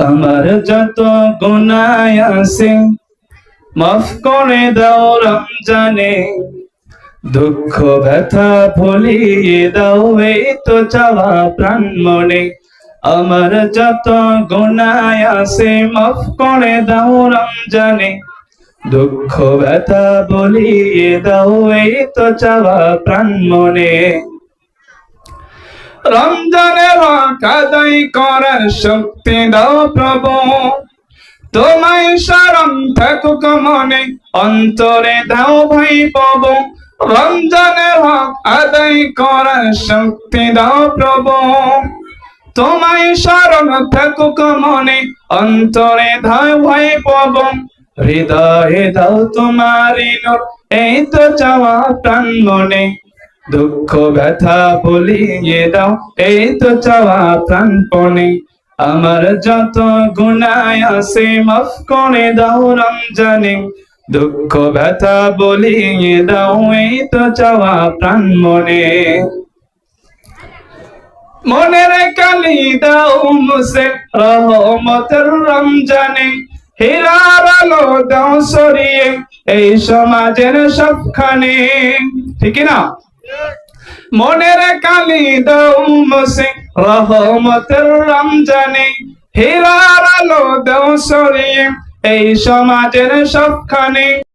আমার যত গুনাহ আছে মাফ করে দাও রমজানে, দুঃখ ব্যথা ভুলিয়ে দাও এই তো চাওয়া প্রাণ মনে। আমার যত গুনাহ আছে মাফ করে দাও রমজানে, দুঃখ ব্যথা ভুলিয়ে দাও এই তো চাওয়া প্রাণ মনে। রমজানের হক আদায় করার শক্তি দাও প্রভু, তোমায় শরণ থাকুক মনে, অন্তরে দাও ভাই প্রভু। রমজানের হক আদায় করার শক্তি দাও প্রভু, তোমায় শরণ থাকুক মনে, অন্তরে দাও ভাই প্রভু। হৃদয়ে দাও তোমারি নূর এই তো চাওয়া প্রাণ মনে, দুঃখ ব্যথা ভুলিয়ে দাও এই তো চাওয়া প্রাণপণে। আমার যত গুনাহ আছে মাফ করে দাও রমজানে, দুঃখ ব্যথা ভুলিয়ে দাও এই তো চাওয়া প্রাণ মনে। মনের কালি দাও মুছে রহমতের রমজানে, হীরার আলো দাও সরিয়ে এই সমাজের সবখানে। ঠিক না? মনের কালি দাও মুছে রহমতের রমজানে, হীরার আলো দাও সরিয়ে এই সমাজের সবখানে।